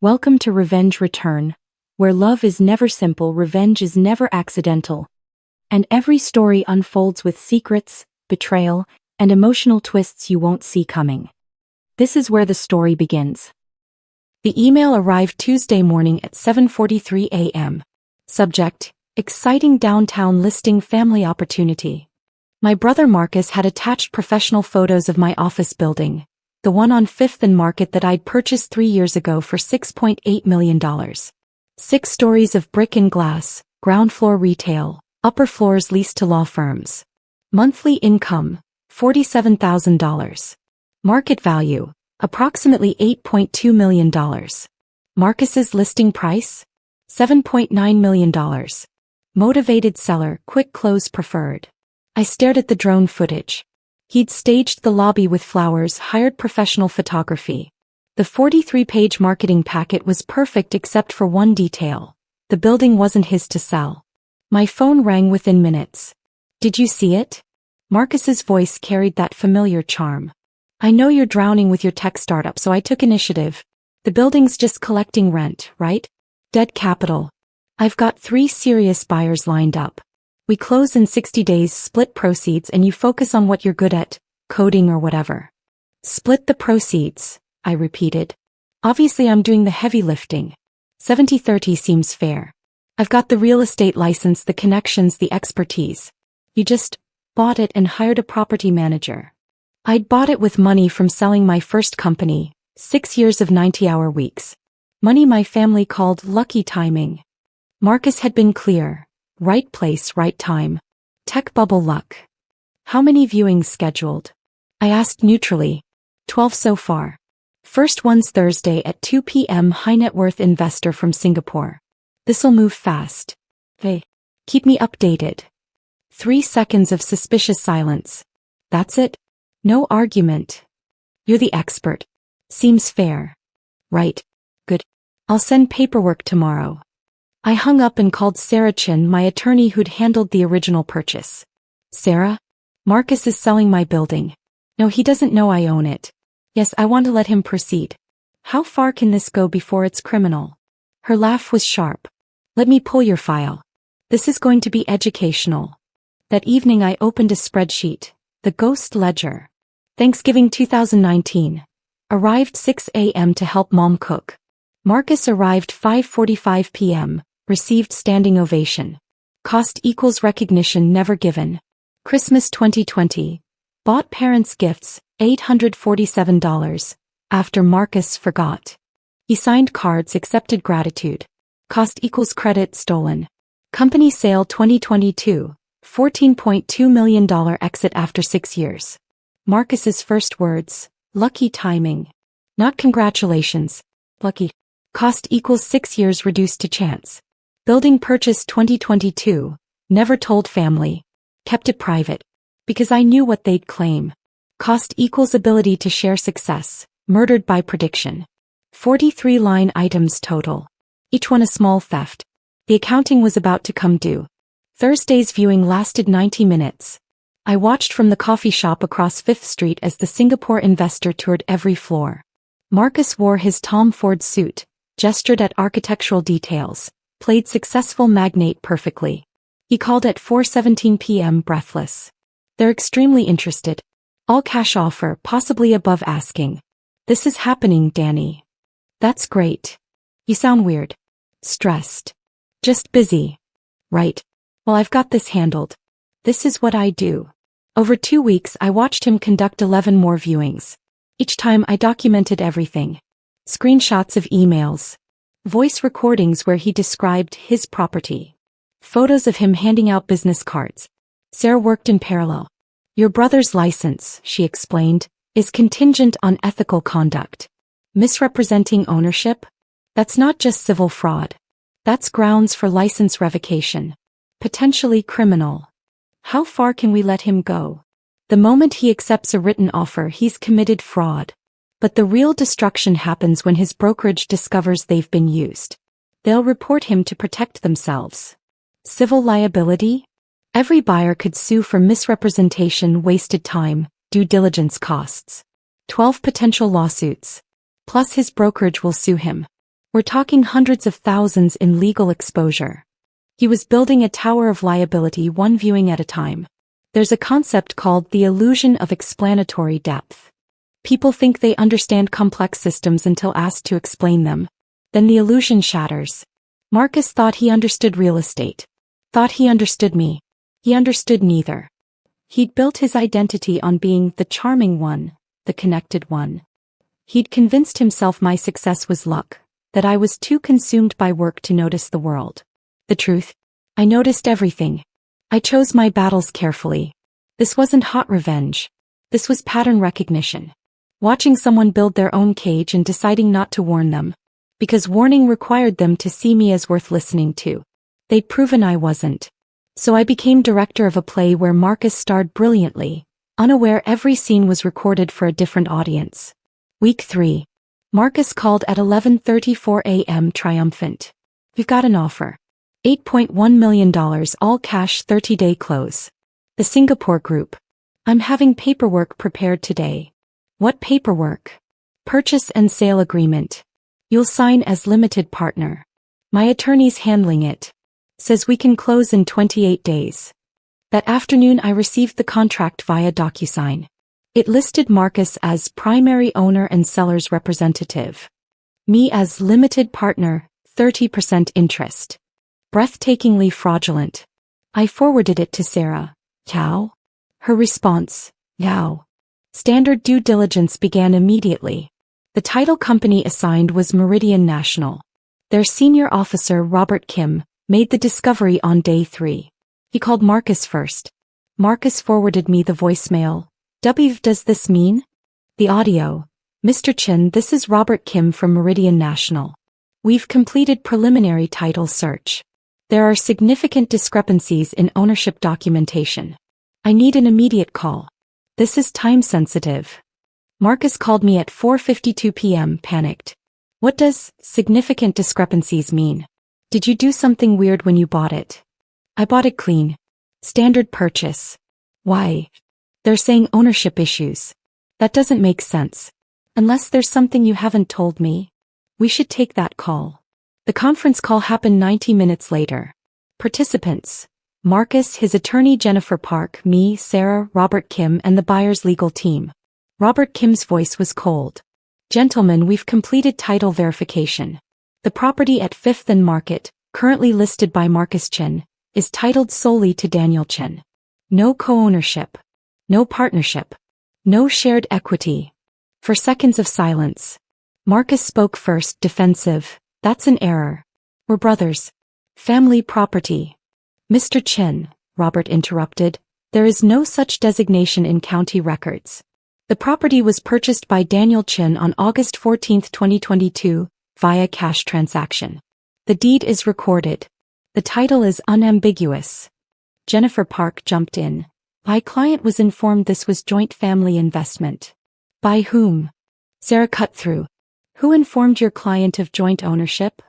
Welcome to Revenge Return, where love is never simple, revenge is never accidental, and every story unfolds with secrets, betrayal, and emotional twists you won't see coming. This is where the story begins. The email arrived Tuesday morning at 7:43 a.m. Subject: exciting downtown listing family opportunity. My brother Marcus had attached professional photos of my office building, the one on 5th and Market that I'd purchased 3 years ago for $6.8 million. 6 stories of brick and glass, ground floor retail, upper floors leased to law firms. Monthly income, $47,000. Market value, approximately $8.2 million. Marcus's listing price? $7.9 million. Motivated seller, quick close preferred. I stared at the drone footage. He'd staged the lobby with flowers, hired professional photography. The 43-page marketing packet was perfect except for one detail. The building wasn't his to sell. My phone rang within minutes. "Did you see it?" Marcus's voice carried that familiar charm. "I know you're drowning with your tech startup, so I took initiative. The building's just collecting rent, right? Dead capital. I've got 3 serious buyers lined up. We close in 60 days, split proceeds, and you focus on what you're good at, coding or whatever." "Split the proceeds," I repeated. "Obviously I'm doing the heavy lifting. 70-30 seems fair. I've got the real estate license, the connections, the expertise. You just bought it and hired a property manager." I'd bought it with money from selling my first company, 6 years of 90-hour weeks. Money my family called lucky timing. Marcus had been clear. Right place, right time. Tech bubble luck. "How many viewings scheduled?" I asked neutrally. 12 so far. First one's Thursday at 2 p.m. High net worth investor from Singapore. "This'll move fast. Hey, keep me updated." 3 seconds of suspicious silence. "That's it? No argument?" "You're the expert. Seems fair." "Right. Good. I'll send paperwork tomorrow." I hung up and called Sarah Chin, my attorney who'd handled the original purchase. "Sarah? Marcus is selling my building. No, he doesn't know I own it. Yes, I want to let him proceed. How far can this go before it's criminal?" Her laugh was sharp. "Let me pull your file. This is going to be educational." That evening I opened a spreadsheet, the ghost ledger. Thanksgiving 2019. Arrived 6 a.m. to help mom cook. Marcus arrived 5:45 p.m., received standing ovation. Cost equals recognition never given. Christmas 2020. Bought parents gifts, $847, after Marcus forgot. He signed cards, accepted gratitude. Cost equals credit stolen. Company sale 2022, $14.2 million exit after 6 years. Marcus's first words, lucky timing. Not congratulations, lucky. Cost equals 6 years reduced to chance. Building purchase 2022, never told family. Kept it private. Because I knew what they'd claim. Cost equals ability to share success, murdered by prediction. 43 line items total. Each one a small theft. The accounting was about to come due. Thursday's viewing lasted 90 minutes. I watched from the coffee shop across 5th Street as the Singapore investor toured every floor. Marcus wore his Tom Ford suit, gestured at architectural details, played successful magnate perfectly. He called at 4:17 p.m. breathless. "They're extremely interested. All cash offer, possibly above asking." "This is happening, Danny." "That's great. You sound weird." "Stressed." "Just busy." "Right. Well, I've got this handled. This is what I do." Over 2 weeks I watched him conduct 11 more viewings. Each time I documented everything. Screenshots of emails. Voice recordings where he described his property. Photos of him handing out business cards. Sarah worked in parallel. "Your brother's license," she explained, "is contingent on ethical conduct. Misrepresenting ownership? That's not just civil fraud. That's grounds for license revocation. Potentially criminal. How far can we let him go? The moment he accepts a written offer, he's committed fraud. But the real destruction happens when his brokerage discovers they've been used. They'll report him to protect themselves. Civil liability? Every buyer could sue for misrepresentation, wasted time, due diligence costs. 12 potential lawsuits. Plus his brokerage will sue him. We're talking hundreds of thousands in legal exposure. He was building a tower of liability one viewing at a time. There's a concept called the illusion of explanatory depth. People think they understand complex systems until asked to explain them. Then the illusion shatters. Marcus thought he understood real estate. Thought he understood me. He understood neither. He'd built his identity on being the charming one, the connected one. He'd convinced himself my success was luck, that I was too consumed by work to notice the world. The truth? I noticed everything. I chose my battles carefully. This wasn't hot revenge. This was pattern recognition. Watching someone build their own cage and deciding not to warn them. Because warning required them to see me as worth listening to. They'd proven I wasn't. So I became director of a play where Marcus starred brilliantly, unaware every scene was recorded for a different audience. Week 3. Marcus called at 11:34 a.m. triumphant. We've got an offer. $8.1 million all cash 30-day close. The Singapore Group. I'm having paperwork prepared today. What paperwork? Purchase and sale agreement. You'll sign as limited partner. My attorney's handling it. Says we can close in 28 days. That afternoon I received the contract via DocuSign. It listed Marcus as primary owner and seller's representative. Me as limited partner, 30% interest. Breathtakingly fraudulent. I forwarded it to Sarah. Yao? Her response, Yao. Standard due diligence began immediately. The title company assigned was Meridian National. Their senior officer, Robert Kim, made the discovery on day 3. He called Marcus first. Marcus forwarded me the voicemail. Does this mean? The audio. Mr. Chin, this is Robert Kim from Meridian National. We've completed preliminary title search. There are significant discrepancies in ownership documentation. I need an immediate call. This is time sensitive. Marcus called me at 4:52 p.m. panicked. What does significant discrepancies mean? Did you do something weird when you bought it? I bought it clean. Standard purchase. Why? They're saying ownership issues. That doesn't make sense. Unless there's something you haven't told me. We should take that call. The conference call happened 90 minutes later. Participants. Marcus, his attorney Jennifer Park, me, Sarah, Robert Kim, and the buyer's legal team. Robert Kim's voice was cold. Gentlemen, we've completed title verification. The property at 5th and Market, currently listed by Marcus Chen, is titled solely to Daniel Chen. No co-ownership. No partnership. No shared equity. For seconds of silence. Marcus spoke first, defensive. That's an error. We're brothers. Family property. Mr. Chen, Robert interrupted, there is no such designation in county records. The property was purchased by Daniel Chen on August 14, 2022, via cash transaction. The deed is recorded. The title is unambiguous. Jennifer Park jumped in. My client was informed this was joint family investment. By whom? Sarah cut through. Who informed your client of joint ownership?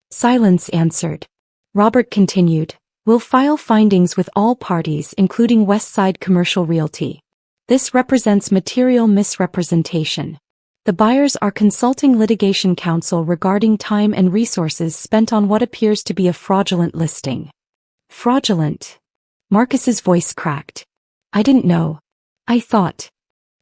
Silence answered. Robert continued. We'll file findings with all parties including Westside Commercial Realty. This represents material misrepresentation. The buyers are consulting litigation counsel regarding time and resources spent on what appears to be a fraudulent listing. Fraudulent. Marcus's voice cracked. I didn't know. I thought.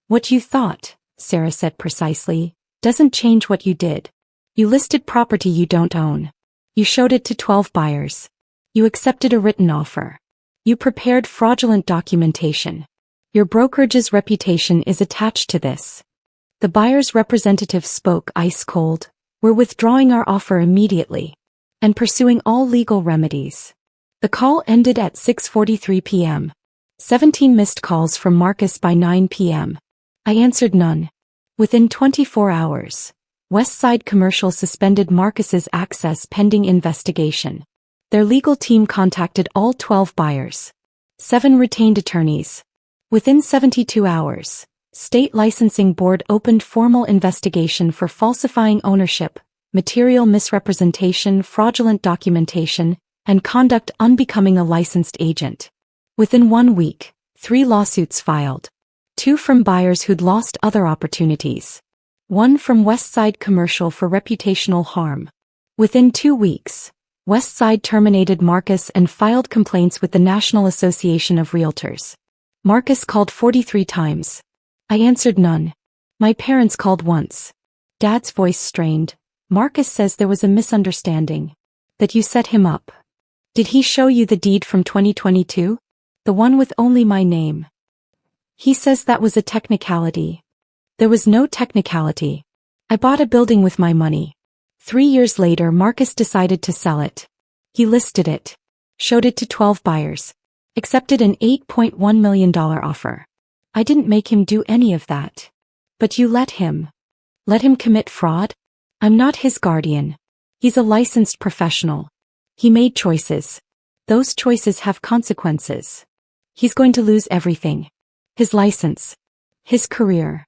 What you thought, Sarah said precisely, doesn't change what you did. You listed property you don't own. You showed it to 12 buyers. You accepted a written offer. You prepared fraudulent documentation. Your brokerage's reputation is attached to this. The buyer's representative spoke ice cold. We're withdrawing our offer immediately. And pursuing all legal remedies. The call ended at 6:43 p.m. 17 missed calls from Marcus by 9 p.m. I answered none. Within 24 hours, Westside Commercial suspended Marcus's access pending investigation. Their legal team contacted all 12 buyers. 7 retained attorneys. Within 72 hours, State Licensing Board opened formal investigation for falsifying ownership, material misrepresentation, fraudulent documentation, and conduct unbecoming a licensed agent. Within 1 week, 3 lawsuits filed. 2 from buyers who'd lost other opportunities. 1 from Westside Commercial for reputational harm. Within 2 weeks, Westside terminated Marcus and filed complaints with the National Association of Realtors. Marcus called 43 times. I answered none. My parents called once. Dad's voice strained. Marcus says there was a misunderstanding. That you set him up. Did he show you the deed from 2022? The one with only my name. He says that was a technicality. There was no technicality. I bought a building with my money. 3 years later, Marcus decided to sell it. He listed it. Showed it to 12 buyers. Accepted an $8.1 million offer. I didn't make him do any of that. But you let him. Let him commit fraud? I'm not his guardian. He's a licensed professional. He made choices. Those choices have consequences. He's going to lose everything. His license. His career.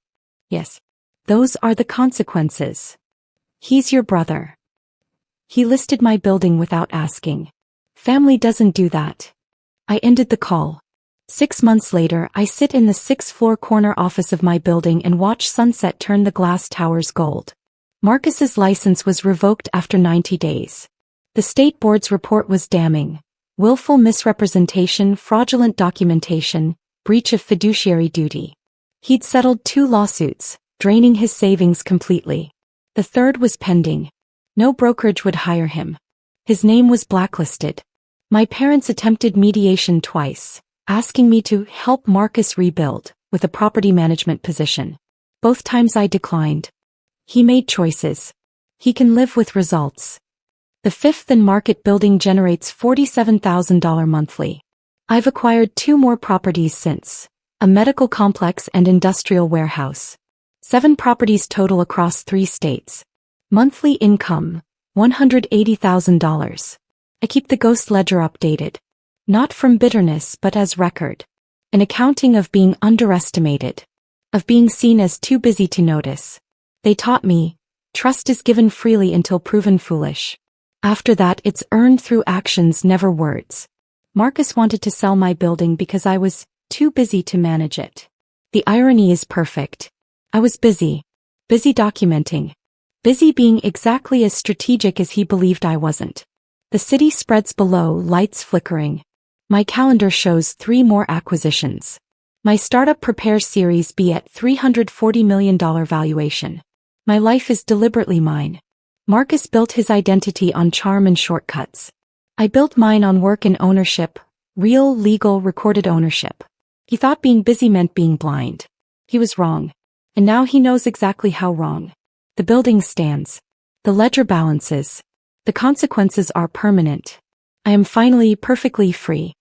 Yes. Those are the consequences. He's your brother. He listed my building without asking. Family doesn't do that. I ended the call. 6 months later, I sit in the 6th-floor corner office of my building and watch sunset turn the glass towers gold. Marcus's license was revoked after 90 days. The state board's report was damning. Willful misrepresentation, fraudulent documentation, breach of fiduciary duty. He'd settled 2 lawsuits, draining his savings completely. The third was pending. No brokerage would hire him. His name was blacklisted. My parents attempted mediation twice, asking me to help Marcus rebuild, with a property management position. Both times I declined. He made choices. He can live with results. The 5th and Market building generates $47,000 monthly. I've acquired 2 more properties since. A medical complex and industrial warehouse. 7 properties total across 3 states. Monthly income, $180,000. I keep the ghost ledger updated. Not from bitterness but as record. An accounting of being underestimated. Of being seen as too busy to notice. They taught me, trust is given freely until proven foolish. After that it's earned through actions, never words. Marcus wanted to sell my building because I was too busy to manage it. The irony is perfect. I was busy. Busy documenting. Busy being exactly as strategic as he believed I wasn't. The city spreads below, lights flickering. My calendar shows 3 more acquisitions. My startup prepares Series B at $340 million valuation. My life is deliberately mine. Marcus built his identity on charm and shortcuts. I built mine on work and ownership, real, legal, recorded ownership. He thought being busy meant being blind. He was wrong. And now he knows exactly how wrong. The building stands. The ledger balances. The consequences are permanent. I am finally perfectly free.